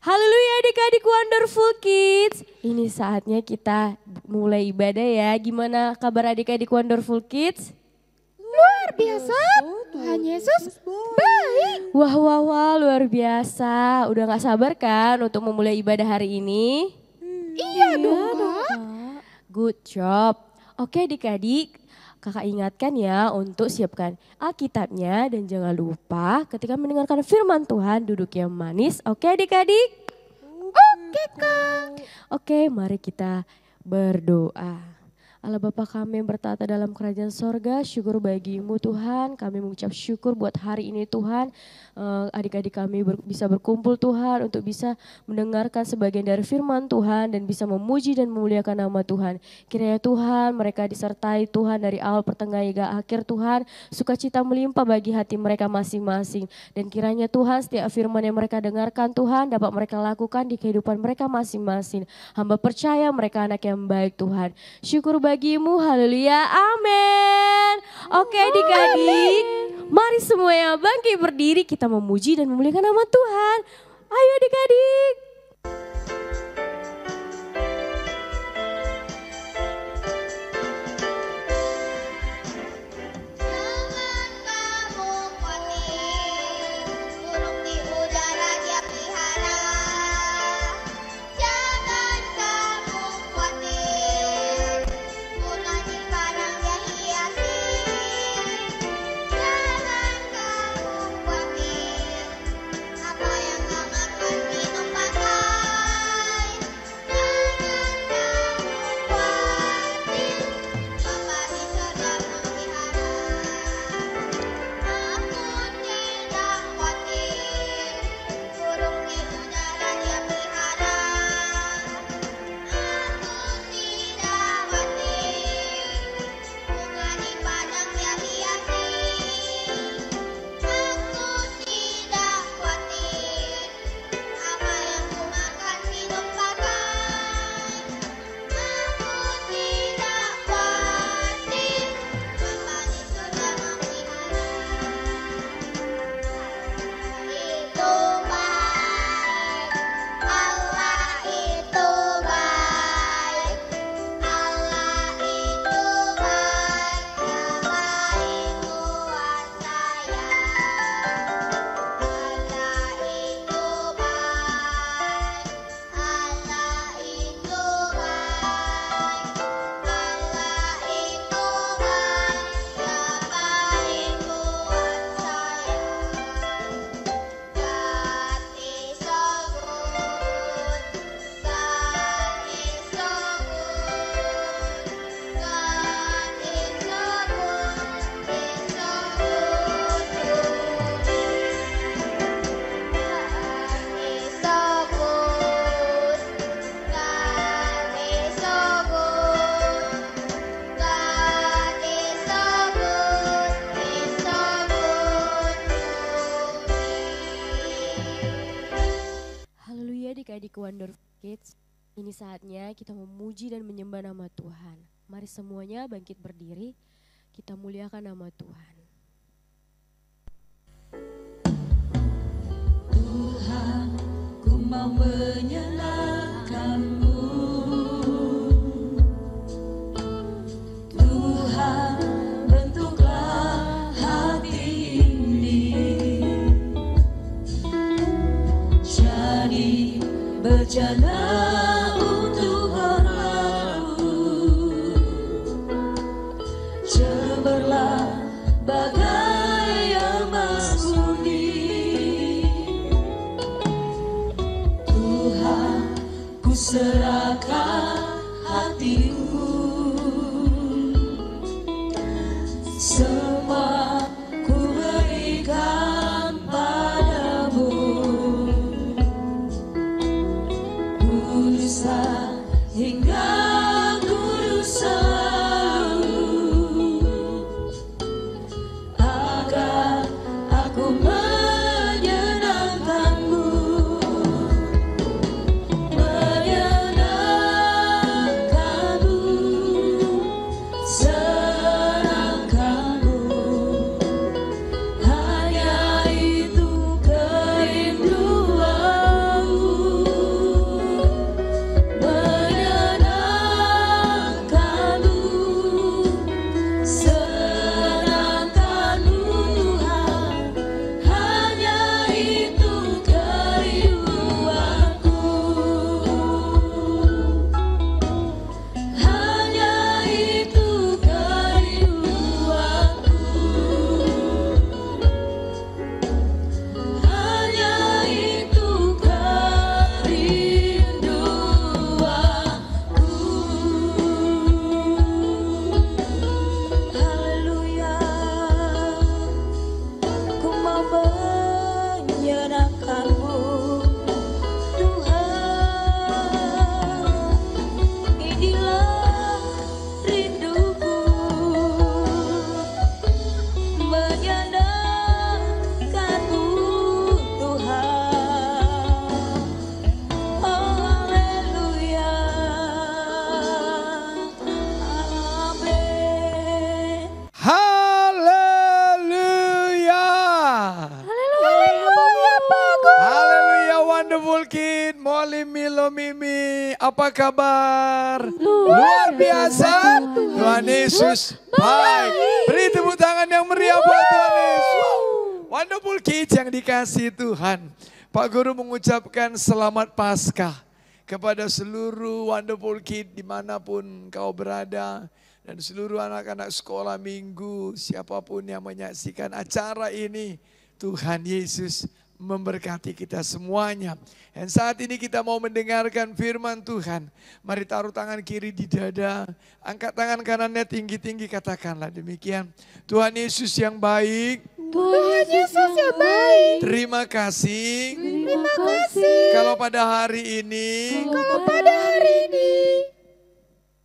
Haleluya adik-adik Wonderful Kids. Ini saatnya kita mulai ibadah ya. Gimana kabar adik-adik Wonderful Kids? Luar biasa, Tuhan Yesus baik. Wah, wah, wah, luar biasa. Udah gak sabar kan untuk memulai ibadah hari ini? Iya dong Kak. Good job. Oke adik-adik, kakak ingatkan ya untuk siapkan Alkitabnya dan jangan lupa ketika mendengarkan firman Tuhan duduk yang manis. Oke adik-adik? Oke Kak. Oke, mari kita berdoa. Allah Bapa kami yang bertata dalam kerajaan sorga, syukur bagimu Tuhan. Kami mengucap syukur buat hari ini Tuhan. Adik-adik kami bisa berkumpul Tuhan untuk bisa mendengarkan sebagian dari firman Tuhan dan bisa memuji dan memuliakan nama Tuhan. Kiranya Tuhan mereka disertai Tuhan dari awal pertengahan hingga akhir Tuhan. Sukacita melimpah bagi hati mereka masing-masing. Dan kiranya Tuhan setiap firman yang mereka dengarkan Tuhan dapat mereka lakukan di kehidupan mereka masing-masing. Hamba percaya mereka anak yang baik Tuhan. Syukur bagimu, haleluya, amin. Oke adik-adik, mari semuanya bangkit berdiri, kita memuji dan memuliakan nama Tuhan. Ayo adik-adik. Adik-adik Wonderful Kids, ini saatnya kita memuji dan menyembah nama Tuhan. Mari semuanya bangkit berdiri, kita muliakan nama Tuhan. Tuhan, ku mau menyenangkan-Mu. Tuhan, bentuklah hati ini jadi berjana untuk hormat-Mu. Cemerlang bagai emas murni. Tuhan, ku serahkan hatiku. Semua ku berikan padamu. Kuduslah hingga kudus selalu, agar aku menyenangkan-Mu. Menyenangkan-Mu, senangkan-Mu. Hanya itu kerinduanku. Wonderful Kid, Molly, Milo, Mimi, apa kabar? Luar biasa. Tuhan Yesus baik. Beri tepuk tangan yang meriah buat Tuhan Yesus. Wow. Wonderful Kids yang dikasihi Tuhan. Pak Guru mengucapkan selamat Paskah kepada seluruh Wonderful Kid dimanapun kau berada. Dan seluruh anak-anak sekolah minggu, siapapun yang menyaksikan acara ini, Tuhan Yesus memberkati kita semuanya. Dan saat ini kita mau mendengarkan firman Tuhan. Mari taruh tangan kiri di dada, angkat tangan kanannya tinggi-tinggi, katakanlah demikian. Tuhan Yesus yang baik, Tuhan Yesus yang baik. terima kasih. Terima kasih. Kalau pada hari ini Kalau pada hari ini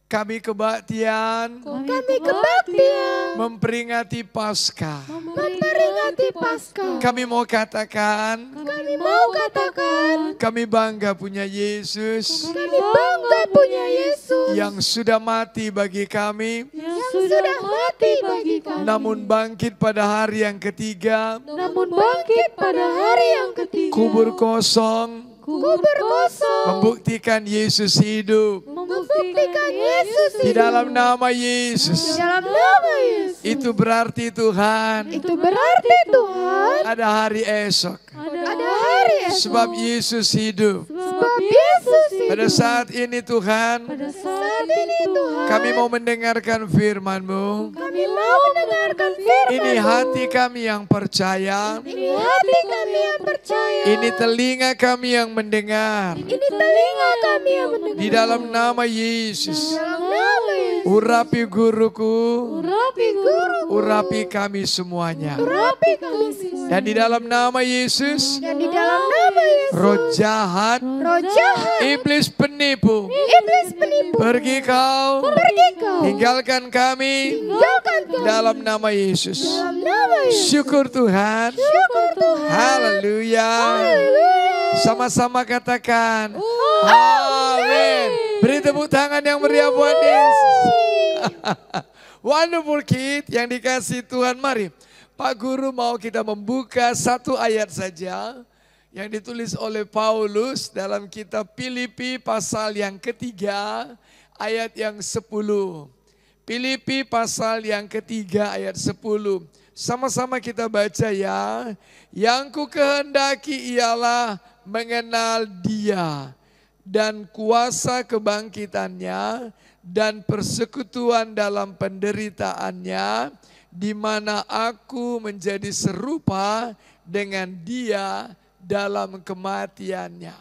kami kebaktian kami kebaktian memperingati Paskah. memperingati Paskah. Kami mau katakan, Kami mau katakan kami bangga punya Yesus kami bangga punya Yesus yang sudah mati bagi kami, yang sudah mati bagi kami. namun bangkit pada hari yang ketiga, Namun bangkit pada hari yang ketiga. kubur kosong, Kubur kosong. membuktikan Yesus hidup. Membuktikan Yesus Di hidup. dalam nama Di Yesus, dalam nama Yesus. itu berarti Tuhan Itu berarti Tuhan ada hari esok. ada hari esok. Sebab Yesus hidup. Sebab Yesus hidup. Pada saat ini Tuhan, Saat ini Tuhan kami mau mendengarkan firman-Mu. kami mau mendengarkan firman. Ini hati kami yang percaya. Ini hati kami yang percaya. Ini telinga kami yang mendengar. Ini telinga kami yang mendengar. Di dalam nama Di Yesus, dalam nama Yesus. urapi guruku, Urapi guru. urapi kami semuanya. Urapi kami semua. Dan di dalam nama Yesus, Dan di dalam nama Yesus. roh jahat, Roh jahat. iblis penipu, Iblis penipu. pergi kau, Pergi kau. tinggalkan kami Tinggalkan kami. dalam nama Yesus. Dalam nama Yesus. Syukur Tuhan. Syukur Tuhan. Haleluya. Haleluya. Sama-sama katakan. Amin. Beri tepuk tangan yang meriah buat Yesus. Wonderful Kid yang dikasih Tuhan, mari. Pak Guru mau kita membuka satu ayat saja yang ditulis oleh Paulus dalam kitab Filipi pasal yang ketiga ayat yang 10. Filipi pasal yang ketiga ayat 10. Sama-sama kita baca ya. Yang ku kehendaki ialah mengenal Dia dan kuasa kebangkitannya dan persekutuan dalam penderitaannya, di mana aku menjadi serupa dengan Dia dalam kematiannya.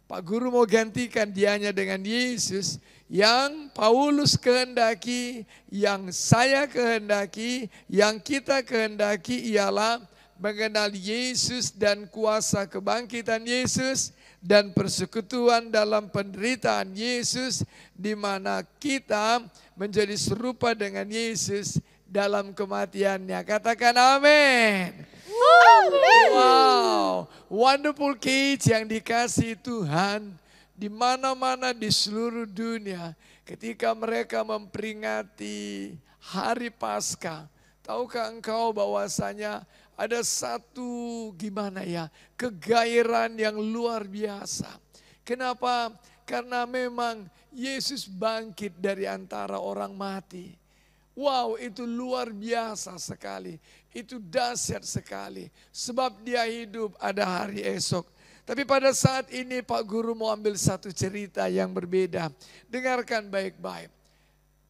Pak Guru mau gantikan dianya dengan Yesus. Yang Paulus kehendaki, yang saya kehendaki, yang kita kehendaki ialah mengenal Yesus dan kuasa kebangkitan Yesus dan persekutuan dalam penderitaan Yesus, di mana kita menjadi serupa dengan Yesus dalam kematiannya. Katakan amin. Wow, Wonderful Kids yang dikasihi Tuhan, di mana-mana di seluruh dunia, ketika mereka memperingati hari Paskah, tahukah engkau bahwasanya ada satu kegairahan yang luar biasa. Kenapa? Karena memang Yesus bangkit dari antara orang mati. Wow, itu luar biasa sekali. Itu dahsyat sekali. Sebab Dia hidup, ada hari esok. Tapi pada saat ini Pak Guru mau ambil satu cerita yang berbeda. Dengarkan baik-baik.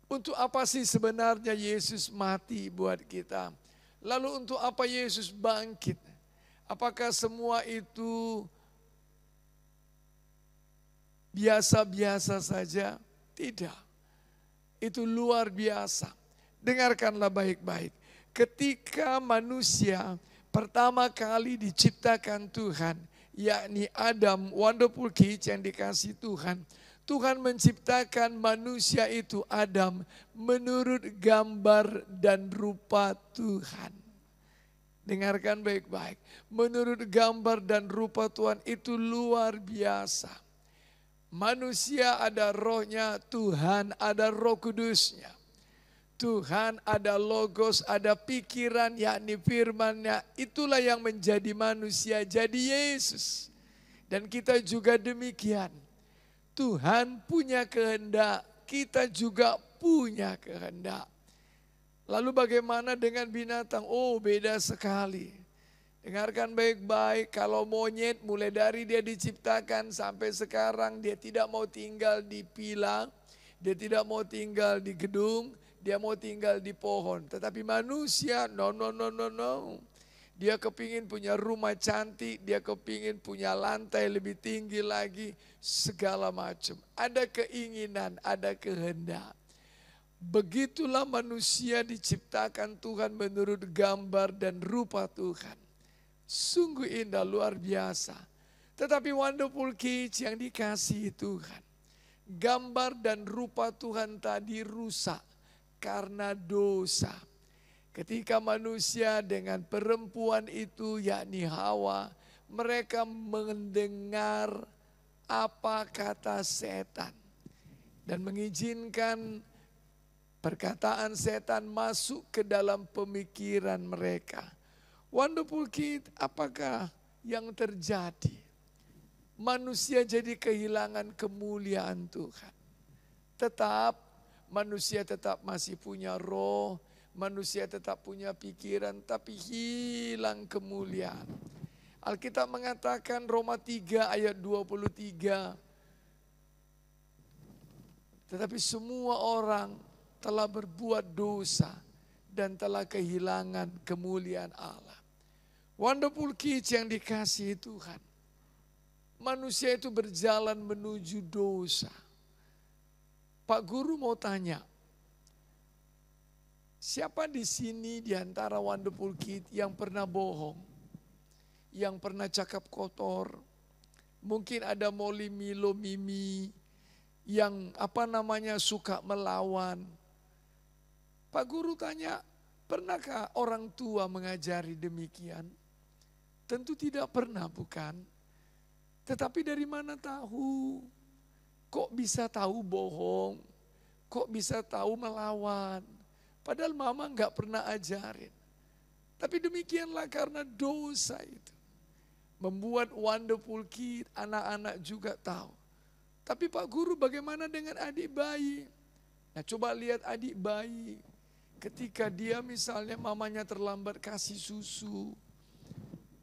Untuk apa sih sebenarnya Yesus mati buat kita? Lalu untuk apa Yesus bangkit? Apakah semua itu biasa-biasa saja? Tidak. Itu luar biasa. Dengarkanlah baik-baik. Ketika manusia pertama kali diciptakan Tuhan, yakni Adam, Wonderful Kids yang dikasih Tuhan. Tuhan menciptakan manusia itu Adam menurut gambar dan rupa Tuhan. Dengarkan baik-baik. Menurut gambar dan rupa Tuhan itu luar biasa. Manusia ada rohnya, Tuhan ada roh kudusnya. Tuhan ada logos, ada pikiran yakni firman-Nya. Itulah yang menjadi manusia, jadi Yesus. Dan kita juga demikian. Tuhan punya kehendak, kita juga punya kehendak. Lalu bagaimana dengan binatang? Oh, beda sekali. Dengarkan baik-baik, kalau monyet mulai dari dia diciptakan sampai sekarang dia tidak mau tinggal di villa, dia tidak mau tinggal di gedung, dia mau tinggal di pohon. Tetapi manusia, no. Dia kepingin punya rumah cantik, dia kepingin punya lantai lebih tinggi lagi, segala macam. Ada keinginan, ada kehendak. Begitulah manusia diciptakan Tuhan menurut gambar dan rupa Tuhan. Sungguh indah, luar biasa. Tetapi wonderful kids yang dikasihi Tuhan. Gambar dan rupa Tuhan tadi rusak karena dosa. Ketika manusia dengan perempuan itu yakni Hawa, mereka mendengar apa kata setan. Dan mengizinkan perkataan setan masuk ke dalam pemikiran mereka. Wonderful kid, apakah yang terjadi? Manusia jadi kehilangan kemuliaan Tuhan. Tetap, manusia tetap masih punya roh, manusia tetap punya pikiran, tapi hilang kemuliaan. Alkitab mengatakan Roma 3 ayat 23. Tetapi semua orang telah berbuat dosa dan telah kehilangan kemuliaan Allah. Wonderful kids yang dikasihi Tuhan. Manusia itu berjalan menuju dosa. Pak Guru mau tanya, siapa di sini di antara wonderful kids yang pernah bohong? Yang pernah cakap kotor? Mungkin ada Molly, Milo, Mimi yang suka melawan. Pak Guru tanya, pernahkah orang tua mengajari demikian? Tentu tidak pernah, bukan? Tetapi dari mana tahu? Kok bisa tahu bohong? Kok bisa tahu melawan? Padahal mama enggak pernah ajarin. Tapi demikianlah karena dosa itu. Membuat wonderful kid, anak-anak juga tahu. Tapi Pak Guru bagaimana dengan adik bayi? Nah coba lihat adik bayi. Ketika dia misalnya mamanya terlambat kasih susu.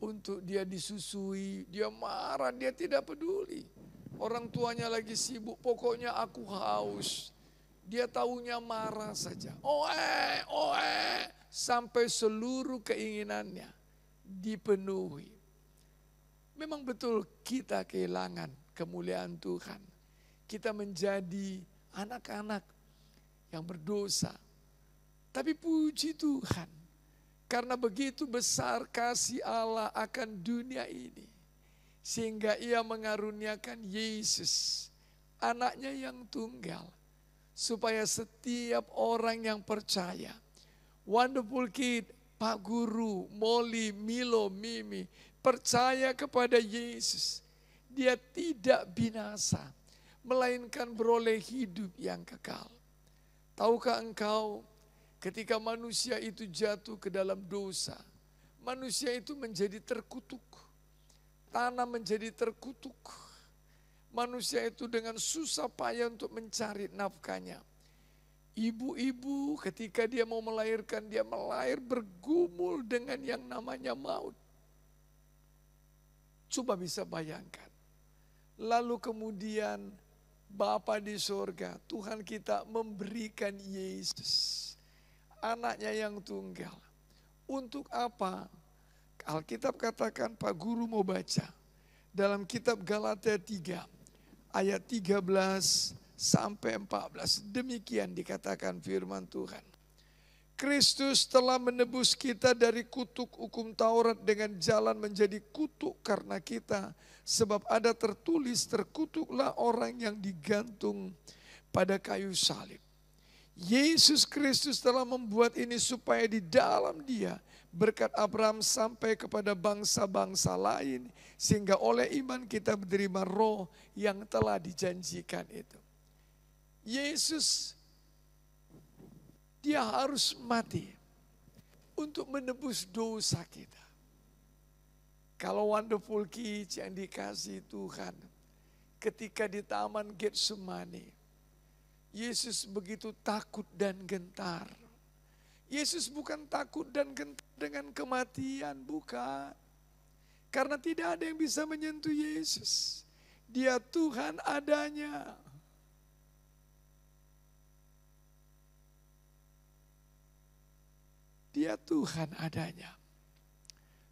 Untuk dia disusui, dia marah, dia tidak peduli. Orang tuanya lagi sibuk, pokoknya aku haus. Dia taunya marah saja. Oe, sampai seluruh keinginannya dipenuhi. Memang betul kita kehilangan kemuliaan Tuhan. Kita menjadi anak-anak yang berdosa. Tapi puji Tuhan. Karena begitu besar kasih Allah akan dunia ini. Sehingga ia mengaruniakan Yesus, anaknya yang tunggal. Supaya setiap orang yang percaya. Wonderful kid, Pak Guru, Molly, Milo, Mimi. Percaya kepada Yesus. Dia tidak binasa. Melainkan beroleh hidup yang kekal. Tahukah engkau? Ketika manusia itu jatuh ke dalam dosa, manusia itu menjadi terkutuk. Tanah menjadi terkutuk. Manusia itu dengan susah payah untuk mencari nafkahnya. Ibu-ibu ketika dia mau melahirkan, dia melahir bergumul dengan yang namanya maut. Coba bisa bayangkan. Lalu kemudian Bapa di sorga, Tuhan kita memberikan Yesus. Anaknya yang tunggal. Untuk apa? Alkitab katakan, Pak Guru mau baca. Dalam kitab Galatia 3 ayat 13 sampai 14. Demikian dikatakan firman Tuhan. Kristus telah menebus kita dari kutuk hukum Taurat dengan jalan menjadi kutuk karena kita. Sebab ada tertulis, terkutuklah orang yang digantung pada kayu salib. Yesus Kristus telah membuat ini supaya di dalam Dia berkat Abraham sampai kepada bangsa-bangsa lain, sehingga oleh iman kita menerima roh yang telah dijanjikan itu. Yesus, Dia harus mati untuk menebus dosa kita. Kalau Wonderful Kids yang dikasih Tuhan, ketika di Taman Getsemani, Yesus begitu takut dan gentar. Yesus bukan takut dan gentar dengan kematian, bukan. Karena tidak ada yang bisa menyentuh Yesus. Dia Tuhan adanya. Dia Tuhan adanya.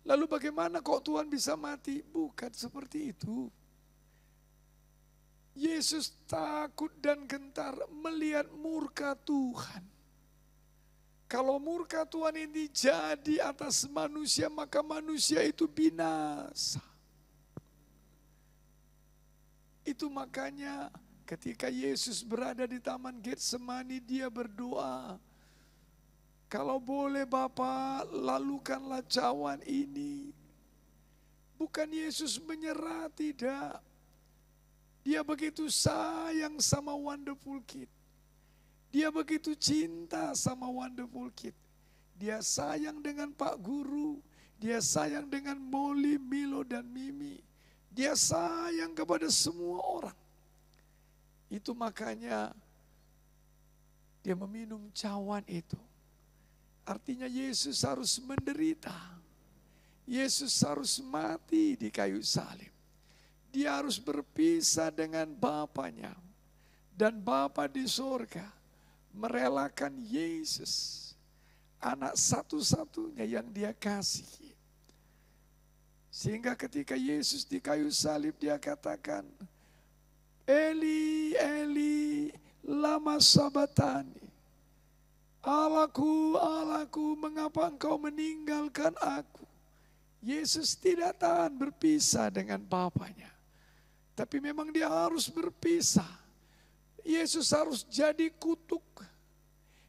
Lalu bagaimana kok Tuhan bisa mati? Bukan seperti itu. Yesus takut dan gentar melihat murka Tuhan. Kalau murka Tuhan ini jadi atas manusia, maka manusia itu binasa. Itu makanya ketika Yesus berada di Taman Getsemani, dia berdoa, kalau boleh Bapa, lalukanlah cawan ini. Bukan Yesus menyerah, tidak. Dia begitu sayang sama Wonderful Kid. Dia begitu cinta sama Wonderful Kid. Dia sayang dengan Pak Guru. Dia sayang dengan Molly, Milo, dan Mimi. Dia sayang kepada semua orang. Itu makanya dia meminum cawan itu. Artinya Yesus harus menderita. Yesus harus mati di kayu salib. Dia harus berpisah dengan Bapanya. Dan Bapa di sorga merelakan Yesus, anak satu-satunya yang dia kasihi. Sehingga ketika Yesus di kayu salib dia katakan, Eli, Eli, lama sabatani. Allahku, Allahku, mengapa engkau meninggalkan aku? Yesus tidak tahan berpisah dengan Bapanya. Tapi memang dia harus berpisah. Yesus harus jadi kutuk.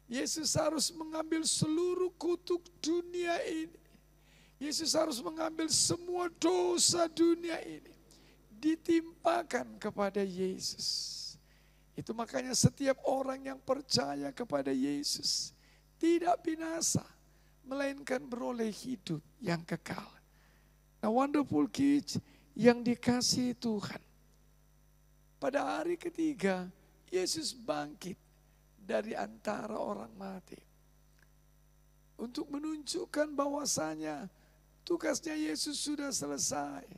Yesus harus mengambil seluruh kutuk dunia ini. Yesus harus mengambil semua dosa dunia ini. Ditimpakan kepada Yesus. Itu makanya setiap orang yang percaya kepada Yesus tidak binasa, melainkan beroleh hidup yang kekal. Nah, Wonderful Kids yang dikasihi Tuhan. Pada hari ketiga, Yesus bangkit dari antara orang mati. Untuk menunjukkan bahwasanya tugasnya Yesus sudah selesai.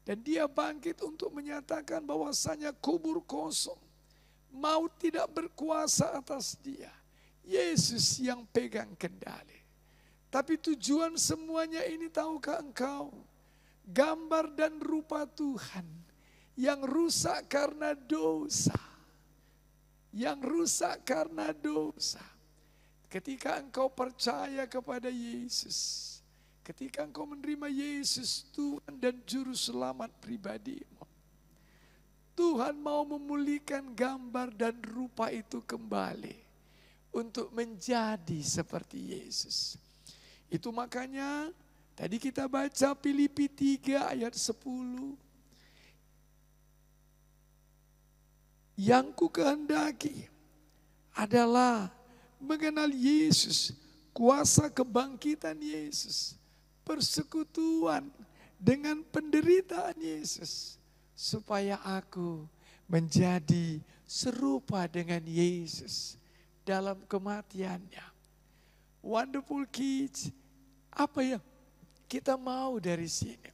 Dan dia bangkit untuk menyatakan bahwasanya kubur kosong. Maut tidak berkuasa atas dia. Yesus yang pegang kendali. Tapi tujuan semuanya ini tahukah engkau? Gambar dan rupa Tuhan yang rusak karena dosa. Yang rusak karena dosa. Ketika engkau percaya kepada Yesus. Ketika engkau menerima Yesus Tuhan dan Juru Selamat pribadimu. Tuhan mau memulihkan gambar dan rupa itu kembali untuk menjadi seperti Yesus. Itu makanya tadi kita baca Filipi 3 ayat 10. Yang ku kehendaki adalah mengenal Yesus, kuasa kebangkitan Yesus, persekutuan dengan penderitaan Yesus. Supaya aku menjadi serupa dengan Yesus dalam kematiannya. Wonderful Kids, apa yang kita mau dari sini?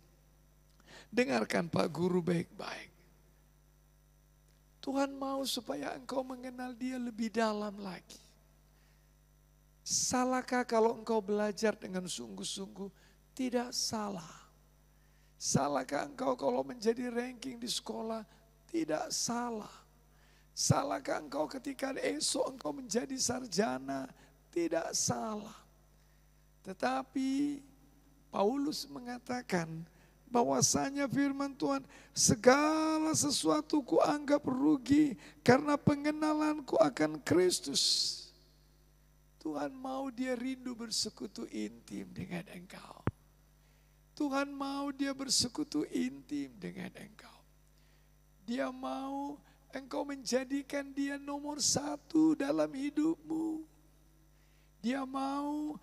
Dengarkan Pak Guru baik-baik. Tuhan mau supaya engkau mengenal Dia lebih dalam lagi. Salahkah kalau engkau belajar dengan sungguh-sungguh? Tidak salah. Salahkah engkau kalau menjadi ranking di sekolah? Tidak salah. Salahkah engkau ketika esok engkau menjadi sarjana? Tidak salah. Tetapi Paulus mengatakan bahwasanya firman Tuhan, segala sesuatu ku anggap rugi karena pengenalanku akan Kristus. Tuhan mau dia rindu bersekutu intim dengan engkau. Tuhan mau dia bersekutu intim dengan engkau. Dia mau engkau menjadikan dia nomor 1 dalam hidupmu. Dia mau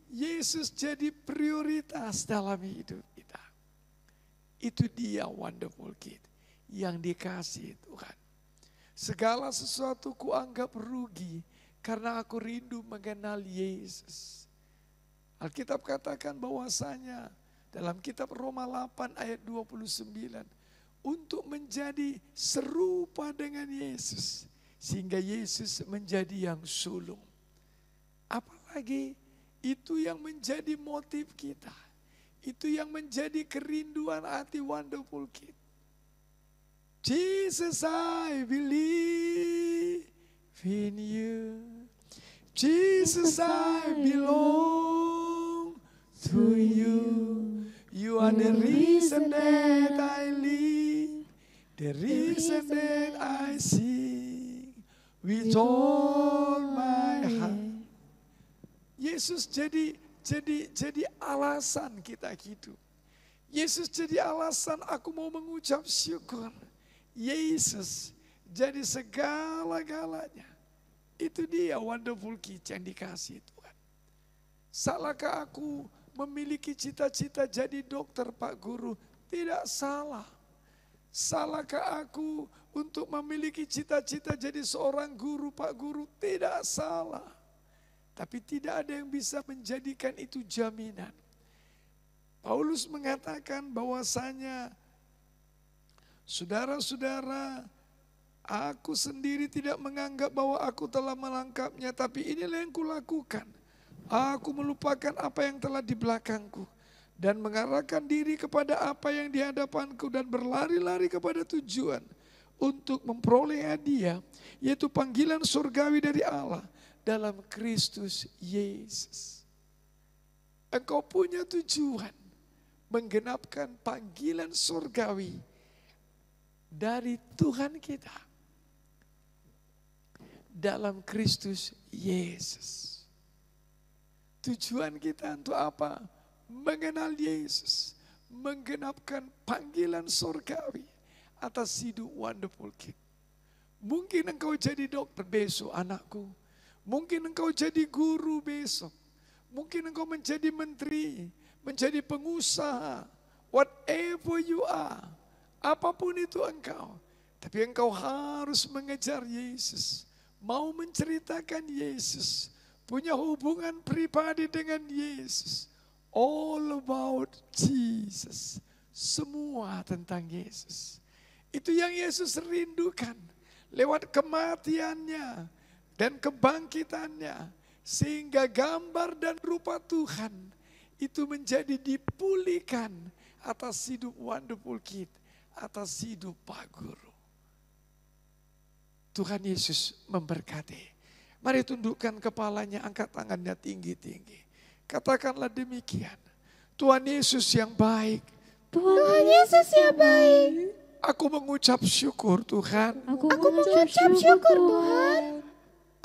Yesus jadi prioritas dalam hidup kita. Itu dia wonderful kid yang dikasih Tuhan. Segala sesuatu kuanggap rugi karena aku rindu mengenal Yesus. Alkitab katakan bahwasanya dalam kitab Roma 8 ayat 29, untuk menjadi serupa dengan Yesus, sehingga Yesus menjadi yang sulung. Apalagi itu yang menjadi motif kita. Itu yang menjadi kerinduan hati wonderful kid. Jesus, I believe in you. Jesus, I belong to you. You are the reason that I live, the reason that I sing with all my heart. Yesus jadi alasan kita hidup. Yesus jadi alasan aku mau mengucap syukur. Yesus jadi segala-galanya. Itu dia wonderful kid yang dikasih Tuhan. Salahkah aku memiliki cita-cita jadi dokter, Pak Guru? Tidak salah. Salahkah aku untuk memiliki cita-cita jadi seorang guru, Pak Guru? Tidak salah. Tapi tidak ada yang bisa menjadikan itu jaminan. Paulus mengatakan bahwasanya, saudara-saudara, aku sendiri tidak menganggap bahwa aku telah melangkapnya, tapi inilah yang kulakukan. Aku melupakan apa yang telah di belakangku dan mengarahkan diri kepada apa yang di hadapanku dan berlari-lari kepada tujuan untuk memperoleh hadiah, yaitu panggilan surgawi dari Allah dalam Kristus Yesus. Engkau punya tujuan menggenapkan panggilan surgawi dari Tuhan kita dalam Kristus Yesus. Tujuan kita untuk apa? Mengenal Yesus, menggenapkan panggilan surgawi atas hidup wonderful kid. Mungkin engkau jadi dokter besok, anakku. Mungkin engkau jadi guru besok. Mungkin engkau menjadi menteri, menjadi pengusaha. Whatever you are, apapun itu engkau. Tapi engkau harus mengejar Yesus. Mau menceritakan Yesus. Punya hubungan pribadi dengan Yesus. All about Jesus. Semua tentang Yesus. Itu yang Yesus rindukan. Lewat kematiannya dan kebangkitannya. Sehingga gambar dan rupa Tuhan itu menjadi dipulihkan atas hidup wonderful kid. Atas hidup Pak Guru. Tuhan Yesus memberkati. Mari tundukkan kepalanya, angkat tangannya tinggi-tinggi. Katakanlah demikian. Tuhan Yesus yang baik. Tuhan Yesus yang baik. Aku mengucap syukur Tuhan. Aku mengucap syukur Tuhan.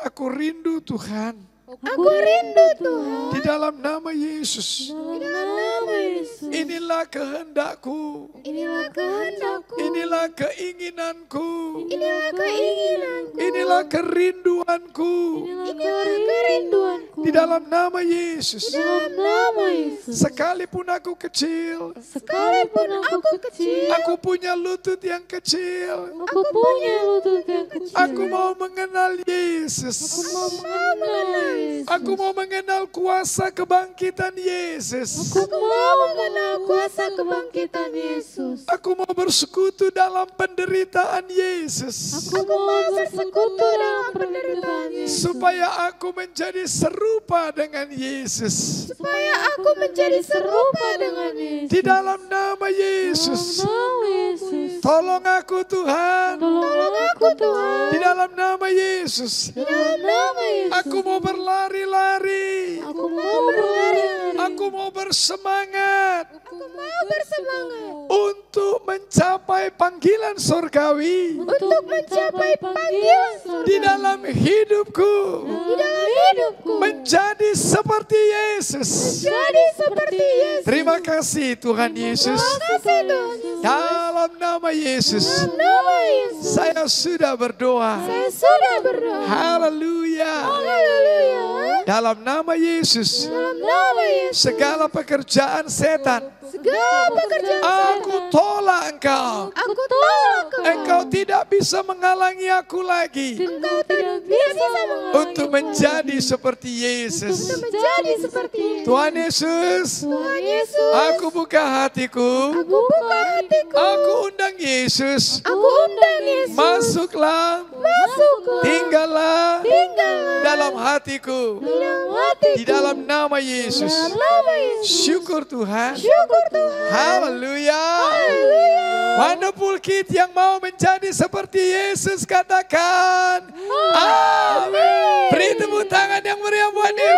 Aku rindu Tuhan. Aku rindu Tuhan. Di dalam nama Yesus. Di dalam nama Yesus. Inilah kehendakku. Inilah kehendakku. Inilah keinginanku. Inilah keinginanku. Inilah kerinduanku. Inilah kerinduanku. Di dalam nama Yesus. Di dalam nama Yesus. Sekalipun aku kecil. Sekalipun aku kecil. Aku punya lutut yang kecil. Aku punya lutut yang kecil. Aku mau mengenal Yesus. Aku mau mengenal Yesus. Aku mau mengenal kuasa kebangkitan Yesus. Aku mau mengenal kuasa kebangkitan Yesus. Aku mau bersekutu dalam penderitaan Yesus. Aku mau bersekutu dalam penderitaan Yesus. Supaya aku menjadi serupa dengan Yesus. Supaya aku menjadi serupa dengan Yesus. Di dalam nama Yesus. Dalam Yesus. Tolong aku Tuhan. Tolong aku Tuhan. Di dalam nama Yesus. Di dalam nama Yesus. Aku mau berlari-lari. Aku mau berlari-lari. Aku mau bersemangat. Aku mau bersemangat. Untuk mencapai panggilan surgawi. Untuk mencapai panggilan surga. Di dalam hidupku. Di dalam hidupku. Menjadi seperti Yesus. Menjadi seperti Yesus. Terima kasih Tuhan Yesus. Terima kasih Tuhan Yesus. Dalam nama Yesus. Dalam nama Yesus. Saya sudah berdoa. Saya sudah berdoa. Haleluya. Haleluya. Dalam nama Yesus. Dalam nama Yesus. Segala pekerjaan setan. Segala pekerjaan Aku tolak engkau. aku tolak Engkau tidak bisa menghalangi aku lagi. Engkau tidak bisa Untuk menjadi seperti Yesus. menjadi seperti Tuhan Yesus. Tuhan Yesus. Aku buka hatiku. Aku buka hatiku. Aku undang Yesus. Aku undang Yesus. Masuklah. Masuklah. Tinggallah. Tinggallah Dalam hatiku. dalam hatiku. Di dalam nama Yesus. Dalam nama Yesus. Syukur Tuhan. Syukur Tuhan. Haleluya. Haleluya. Wonderful Kid yang mau menjadi seperti Yesus katakan. Amin. Beri tepuk tangan yang meriah buat dia.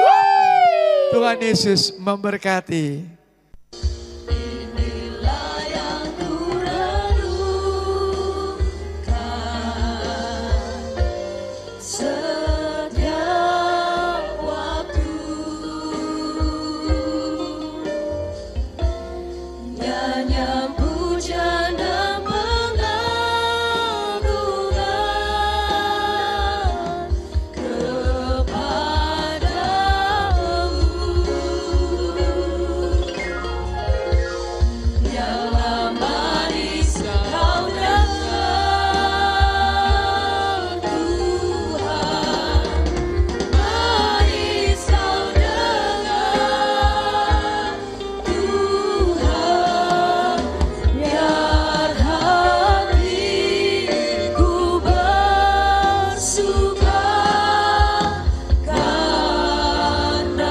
Tuhan Yesus memberkati. Inilah yang kurenungkan setiap waktu. Nyanyian pujian dan pengagungan kepadamu. Yang manis kau dengar Tuhan, manis kau dengar Tuhan, biar hatiku bersuka karena-Mu.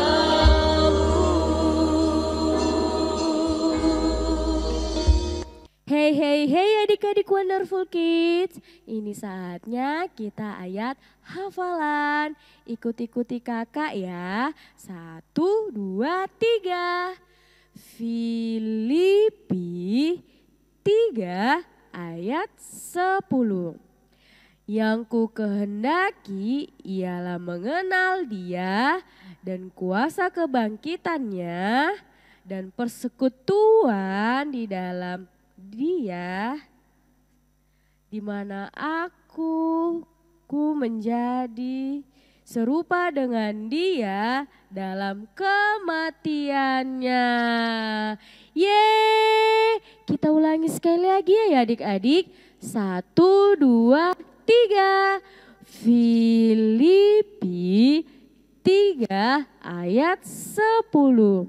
Hey hey hey adik-adik Wonderful Kids. Ini saatnya kita ayat hafalan. Ikut-ikuti kakak ya. 1, 2, 3. Filipi 3 ayat 10. Yang ku kehendaki ialah mengenal Dia dan kuasa kebangkitannya dan persekutuan di dalam Dia, di mana ku menjadi serupa dengan Dia dalam kematiannya. Yeay, kita ulangi sekali lagi ya adik-adik. 1, 2, 3. Filipi 3 ayat 10.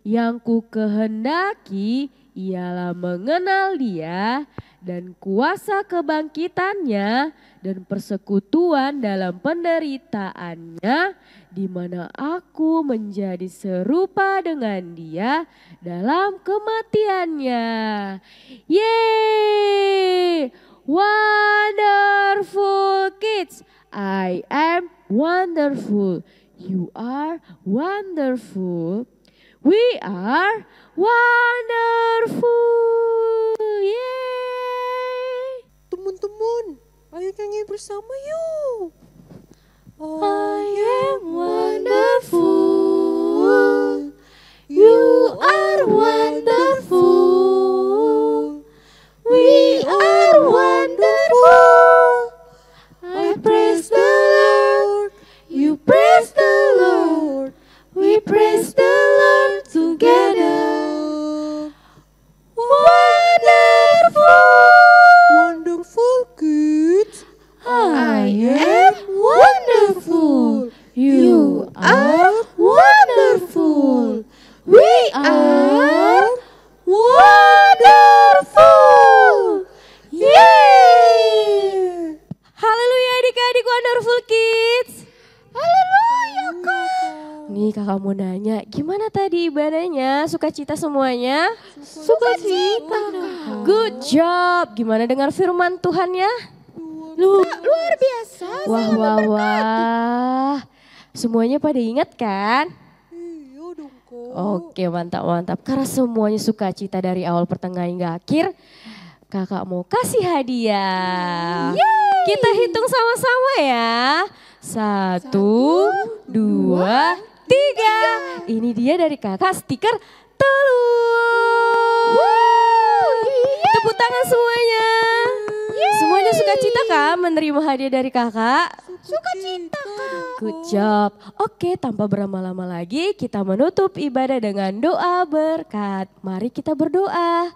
Yang ku kehendaki ialah mengenal Dia dan kuasa kebangkitannya dan persekutuan dalam penderitaannya, di mana aku menjadi serupa dengan Dia dalam kematiannya. Yeay! Wonderful kids, I am wonderful. You are wonderful. We are wonderful. Yeay! Teman-teman, ayo nyanyi bersama yuk. I am wonderful. You are wonderful. We are wonderful. I praise the Lord. You praise the Lord. We praise the Lord together. Wonderful. Wonderful kids. I am wonderful. You are wonderful. We are wonderful. Yeay! Haleluya adik-adik Wonderful Kids. Haleluya kak. Nih kakak mau nanya, gimana tadi ibadahnya? Sukacita semuanya? Sukacita. Good job. Gimana dengar firman Tuhan ya? Luar biasa. Wah, wah, wah. Semuanya pada ingat kan? Iya dong kak. Oke, mantap, mantap. Karena semuanya sukacita dari awal pertengahan hingga akhir, kakak mau kasih hadiah. Kita hitung sama-sama ya. 1, 2, 3. Ini dia dari kakak stiker telur. Tepuk tangan semuanya. Semuanya sukacita kan menerima hadiah dari kakak? Sukacita, Kak. Good job. Oke, tanpa berlama-lama lagi kita menutup ibadah dengan doa berkat. Mari kita berdoa.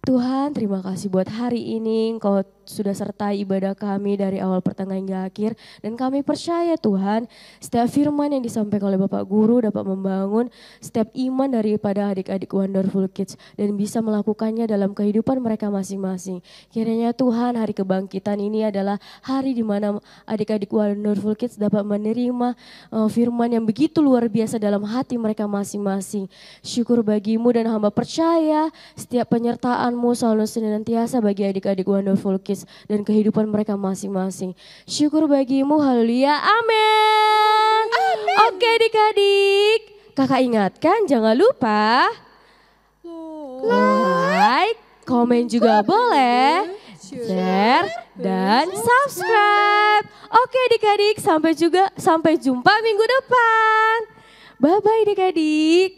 Tuhan, terima kasih buat hari ini Engkau sudah sertai ibadah kami dari awal pertengahan hingga akhir. Dan kami percaya Tuhan, setiap firman yang disampaikan oleh Bapak Guru dapat membangun setiap iman daripada adik-adik Wonderful Kids. Dan bisa melakukannya dalam kehidupan mereka masing-masing. Kiranya Tuhan, hari kebangkitan ini adalah hari di mana adik-adik Wonderful Kids dapat menerima firman yang begitu luar biasa dalam hati mereka masing-masing. Syukur bagimu dan hamba percaya setiap penyertaan-Mu selalu senantiasa bagi adik-adik Wonderful Kids dan kehidupan mereka masing-masing. Syukur bagimu, haleluya, amin. Oke adik-adik, kakak ingatkan jangan lupa like, komen juga boleh, share, dan subscribe. Oke adik-adik, sampai jumpa minggu depan. Bye-bye adik-adik.